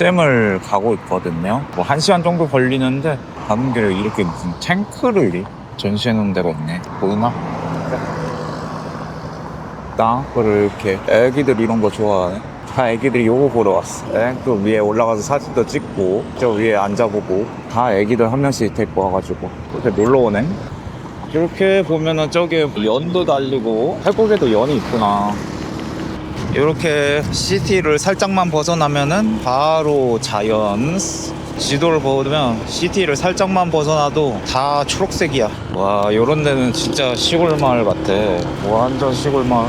문잼을 가고 있거든요. 뭐 1시간 정도 걸리는데 가는 길에 이렇게 무슨 탱크를 전시해 놓은 데가 있네. 보이나? 땅을 이렇게 애기들 이런 거 좋아하네. 다 애기들이 요거 보러 왔어. 또 위에 올라가서 사진도 찍고 저 위에 앉아보고 다 애기들 한 명씩 데리고 와가지고 이렇게 놀러 오네. 이렇게 보면은 저기 연도 달리고 태국에도 연이 있구나. 이렇게 시티를 살짝만 벗어나면은 바로 자연. 지도를 보면 시티를 살짝만 벗어나도 다 초록색이야. 와, 요런 데는 진짜 시골 마을 같아. 완전 시골 마을.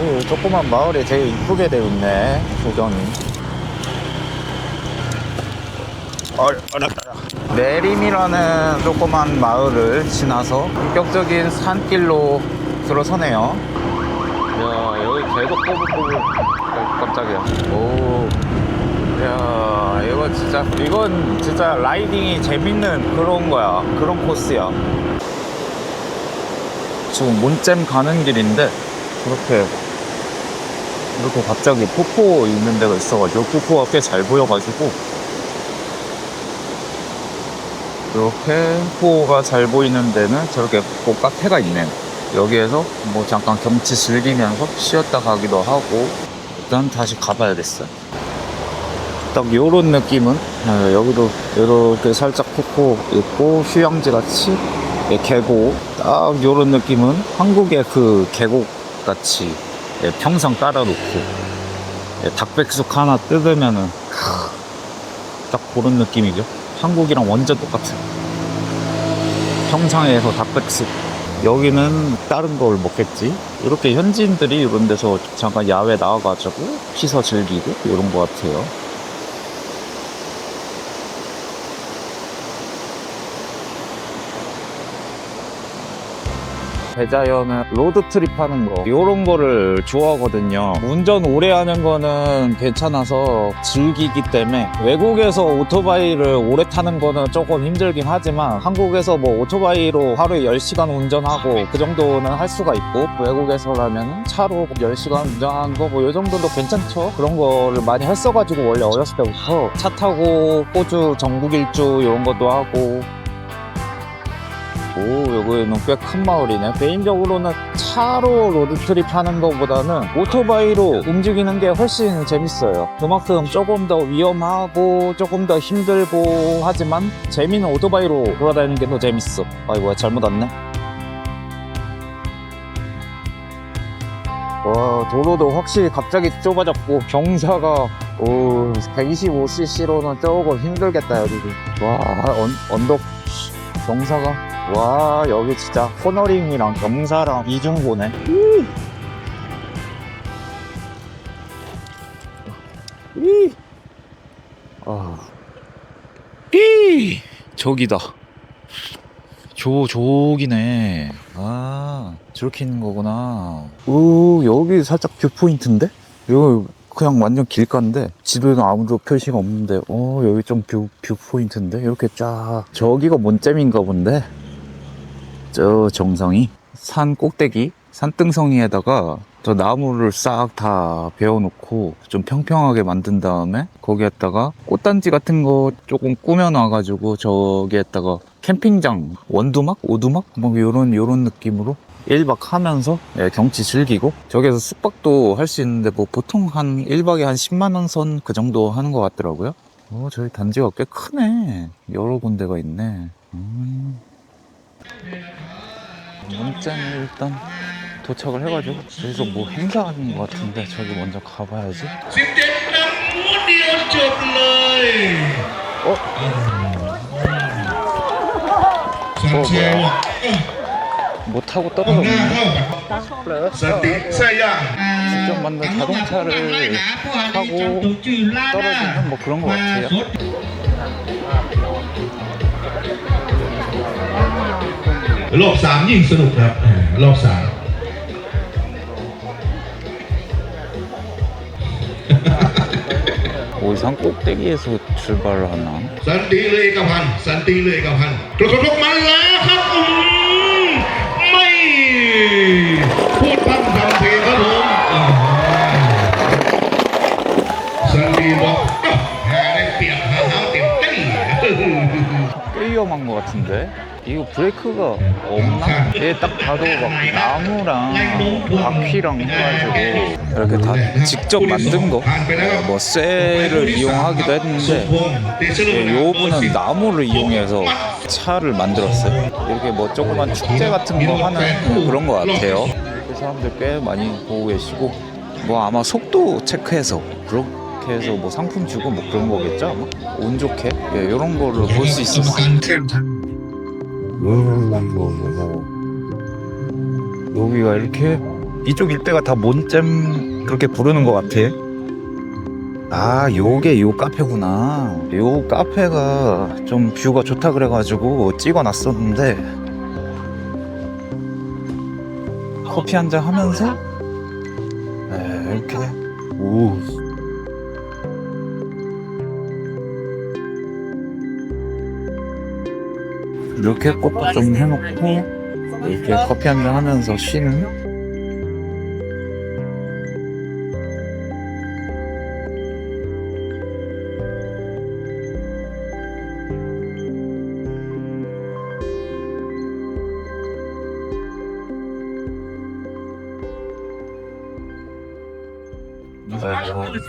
오, 조그만 마을이 되게 이쁘게 되어 있네, 조경이. 내림이라는 조그만 마을을 지나서 본격적인 산길로 들어서네요. 이야, 여기 계속 꼬불꼬불. 깜짝이야. 오. 이야, 이건 진짜 라이딩이 재밌는 그런 거야. 그런 코스야. 지금 문잼 가는 길인데, 이렇게 갑자기 폭포 있는 데가 있어가지고, 폭포가 꽤 잘 보여가지고, 이렇게 폭포가 잘 보이는 데는 저렇게 꼭 카페가 있네요. 여기에서 뭐 잠깐 경치 즐기면서 쉬었다 가기도 하고, 일단 다시 가봐야겠어요. 딱 요런 느낌은, 여기도 이렇게 살짝 폭포 있고 휴양지 같이 계곡, 딱 요런 느낌은 한국의 그 계곡 같이 평상 깔아놓고 닭백숙 하나 뜯으면은 딱 그런 느낌이죠. 한국이랑 완전 똑같아요. 평상에서 닭백숙. 여기는 다른 걸 먹겠지. 이렇게 현지인들이 이런 데서 잠깐 야외 나와가지고 씻어 즐기고 이런 것 같아요. 대자연은 로드트립 하는 거 요런 거를 좋아하거든요. 운전 오래 하는 거는 괜찮아서 즐기기 때문에 외국에서 오토바이를 오래 타는 거는 조금 힘들긴 하지만 한국에서 뭐 오토바이로 하루에 10시간 운전하고 그 정도는 할 수가 있고 외국에서라면 차로 10시간 운전하는 거 뭐 요 정도도 괜찮죠. 그런 거를 많이 했어가지고 원래 어렸을 때부터 차 타고 호주 전국 일주 이런 것도 하고. 오, 여기는 꽤 큰 마을이네. 개인적으로는 차로 로드트립 하는 것보다는 오토바이로 움직이는 게 훨씬 재밌어요. 그만큼 조금 더 위험하고 조금 더 힘들고 하지만 재미는 오토바이로 돌아다니는 게 더 재밌어. 아이고야, 잘못 왔네. 와, 도로도 확실히 갑자기 좁아졌고 경사가 125cc로는 조금 힘들겠다. 여기도. 와, 언덕 경사가, 와, 여기 진짜 코너링이랑 경사랑 이중보네. 저기다. 저기네. 아, 저렇게 있는 거구나. 오, 여기 살짝 뷰 포인트인데? 이거 그냥 완전 길가인데 지도에는 아무도 표시가 없는데 여기 좀 뷰 포인트인데? 이렇게 쫙. 저기가 문잼인가 본데? 저 정상이 산 꼭대기, 산등성이에다가 저 나무를 싹 다 베어놓고 좀 평평하게 만든 다음에 거기에다가 꽃단지 같은 거 조금 꾸며놔가지고 저기에다가 캠핑장, 원두막, 오두막 뭐 요런 느낌으로 1박 하면서 경치 즐기고 저기에서 숙박도 할 수 있는데 뭐 보통 한 1박에 한 10만원 선 그 정도 하는 것 같더라고요. 저희 단지가 꽤 크네. 여러 군데가 있네. 문잼에 일단 도착을 해가지고 여기서 뭐 행사하는 것 같은데 저기 먼저 가봐야지. 뭐야? 뭐 타고 떨어졌네. 직접 만든 자동차를 타고 떨어지는 뭐 그런 것 같아요. 럽 3 ยิ่งสนุกครับรอบ 3 산 꼭대기에서 출발을 하나? สันติเลยเอกพันธ์สันติเลยเอกพันธ์กระทบมันแล้วครับไม่พูดปั้มทำเพลงครับผมสันติบอกแพ้ได้ 이거 브레이크가 없나? 얘 딱 봐도 막 나무랑 바퀴랑 해가지고 이렇게 다 직접 만든 거. 뭐 쇠를 이용하기도 했는데 요 분은 나무를 이용해서 차를 만들었어요. 이렇게 뭐 조그만 축제 같은 거 하는 그런 거 같아요. 이렇게 사람들 꽤 많이 보고 계시고 뭐 아마 속도 체크해서 그렇게 해서 뭐 상품 주고 뭐 그런 거겠죠 아마? 운 좋게 이런 거를 볼 수 있었어요. 여기가 이렇게 이쪽 일대가 다 몬잼 그렇게 부르는 것 같아. 아, 요게 요 카페구나. 요 카페가 좀 뷰가 좋다 그래가지고 찍어놨었는데 커피 한잔 하면서 이렇게 오. 이렇게 꽃밭 좀 해놓고 이렇게 커피 한잔 하면서 쉬는.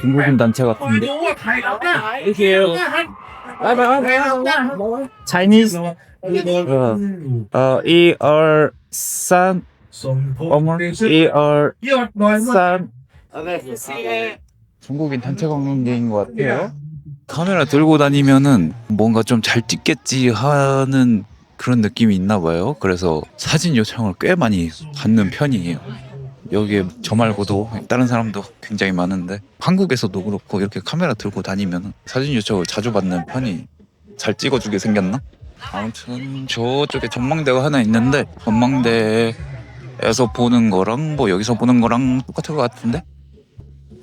중국인 단체 같은데. Chinese. 이얼 산 어머 이얼 산. 중국인 단체 관광객인 것 같아요. 카메라 들고 다니면은 뭔가 좀 잘 찍겠지 하는 그런 느낌이 있나 봐요. 그래서 사진 요청을 꽤 많이 받는 편이에요. 여기에 저 말고도 다른 사람도 굉장히 많은데 한국에서도 그렇고 이렇게 카메라 들고 다니면 사진 요청을 자주 받는 편이. 잘 찍어주게 생겼나? 아무튼 저쪽에 전망대가 하나 있는데 전망대에서 보는 거랑 뭐 여기서 보는 거랑 똑같을 것 같은데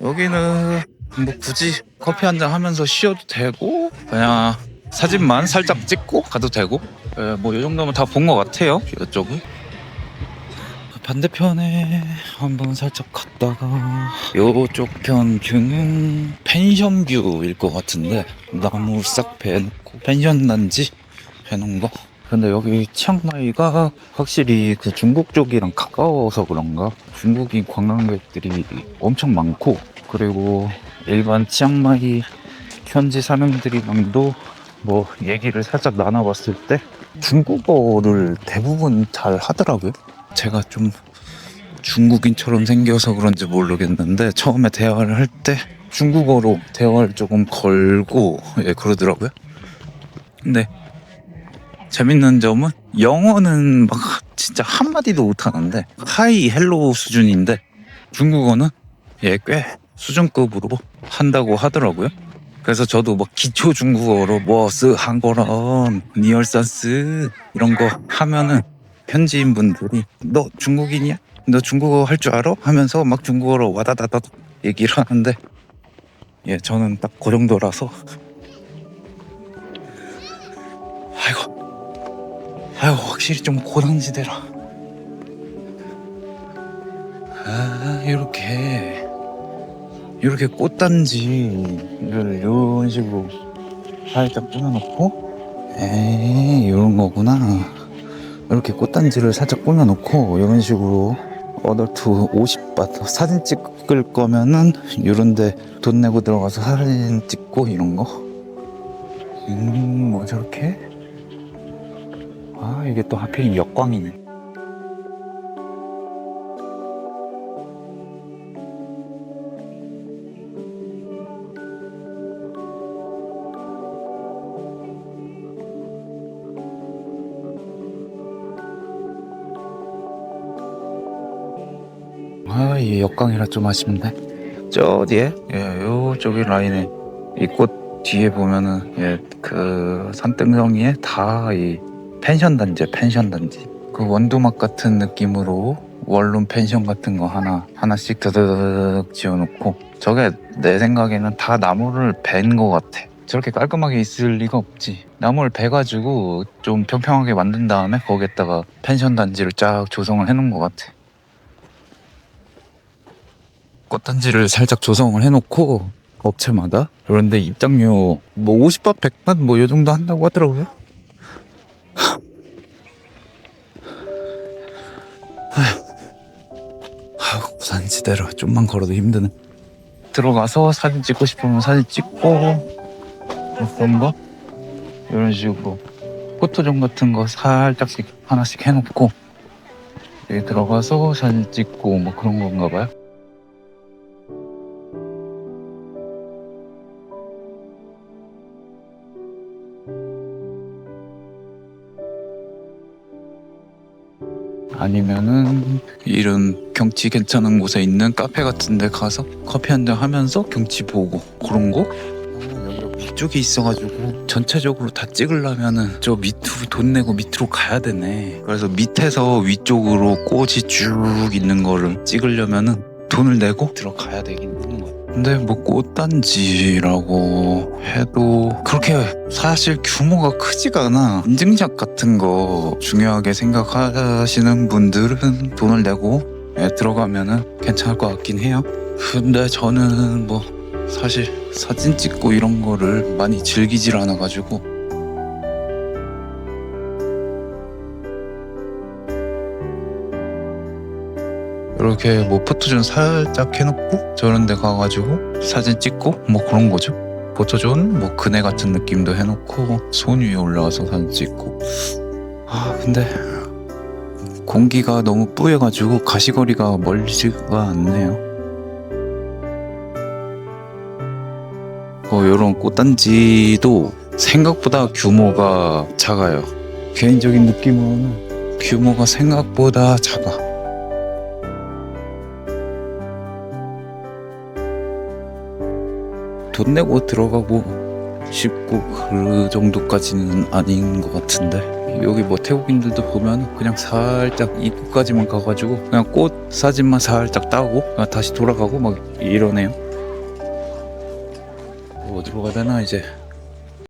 여기는 뭐 굳이 커피 한잔 하면서 쉬어도 되고 그냥 사진만 살짝 찍고 가도 되고 뭐 이 정도면 다 본 것 같아요. 이쪽은 반대편에 한번 살짝 갔다가 요쪽 편 뷰는 펜션 뷰일 것 같은데 나무 싹 베놓고 펜션 단지 해놓은 거. 근데 여기 치앙마이가 확실히 그 중국 쪽이랑 가까워서 그런가 중국인 관광객들이 엄청 많고 그리고 일반 치앙마이 현지 사람들이랑도 뭐 얘기를 살짝 나눠봤을 때 중국어를 대부분 잘 하더라고요. 제가 좀 중국인처럼 생겨서 그런지 모르겠는데 처음에 대화를 할 때 중국어로 대화를 조금 걸고 그러더라고요. 근데 재밌는 점은 영어는 막 진짜 한마디도 못하는데 하이 헬로우 수준인데 중국어는 꽤 수준급으로 한다고 하더라고요. 그래서 저도 막 기초 중국어로 뭐스 한거런 니얼산스 이런 거 하면은 현지인 분들이 너 중국인이야? 너 중국어 할 줄 알아? 하면서 막 중국어로 와다다다 얘기를 하는데 저는 딱 그 정도라서 아이고 확실히 좀 고단지대라. 이렇게 꽃단지를 이런 식으로 살짝 꾸며놓고 이런 거구나. 이렇게 꽃단지를 살짝 꾸며놓고 이런 식으로 어덜트 50밭 사진 찍을 거면은 이런데 돈 내고 들어가서 사진 찍고 이런 거. 뭐 저렇게. 이게 또 하필이면 역광이네. 이게 역광이라 좀 아쉽네. 저 뒤에 요쪽이 라인에 이 꽃 뒤에 보면은 그 산등성이에 다 이 펜션 단지 그 원두막 같은 느낌으로 원룸 펜션 같은 거 하나씩 드드득 지어놓고 저게 내 생각에는 다 나무를 벤 거 같아. 저렇게 깔끔하게 있을 리가 없지. 나무를 베가지고 좀 평평하게 만든 다음에 거기에다가 펜션 단지를 쫙 조성을 해놓은 거 같아. 꽃단지를 살짝 조성을 해놓고 업체마다 그런데 입장료 뭐 50밭 100밭 뭐 요 정도 한다고 하더라고요. 산지대로 좀만 걸어도 힘드네. 들어가서 사진 찍고 싶으면 사진 찍고 뭐 그런 거 이런 식으로 포토존 같은 거 살짝씩 하나씩 해놓고 여기 들어가서 사진 찍고 뭐 그런 건가 봐요. 아니면은 이런 경치 괜찮은 곳에 있는 카페 같은 데 가서 커피 한잔 하면서 경치 보고 그런 거? 여기가 위쪽에 있어가지고 전체적으로 다 찍으려면은 저 밑으로 돈 내고 밑으로 가야 되네. 그래서 밑에서 위쪽으로 꽃이 쭉 있는 거를 찍으려면은 돈을 내고 들어가야 되긴 하는 거야. 근데 뭐 꽃단지라고 해도 그렇게 사실 규모가 크지가 않아. 인증샷 같은 거 중요하게 생각하시는 분들은 돈을 내고 들어가면은 괜찮을 것 같긴 해요. 근데 저는 뭐 사실 사진 찍고 이런 거를 많이 즐기질 않아가지고 이렇게 뭐 포토존 살짝 해놓고 저런 데 가가지고 사진 찍고 뭐 그런 거죠. 포토존 뭐 그네 같은 느낌도 해놓고 손 위에 올라와서 사진 찍고. 근데 공기가 너무 뿌여가지고 가시거리가 멀지가 않네요. 요런 꽃단지도 생각보다 규모가 작아요. 개인적인 느낌은 규모가 생각보다 작아. 돈 내고 들어가고 싶고 그 정도까지는 아닌 것 같은데, 여기 뭐 태국인들도 보면 그냥 살짝 입구까지만 가가지고 그냥 꽃 사진만 살짝 따고 그냥 다시 돌아가고 막 이러네요. 어디로 가야 되나 이제.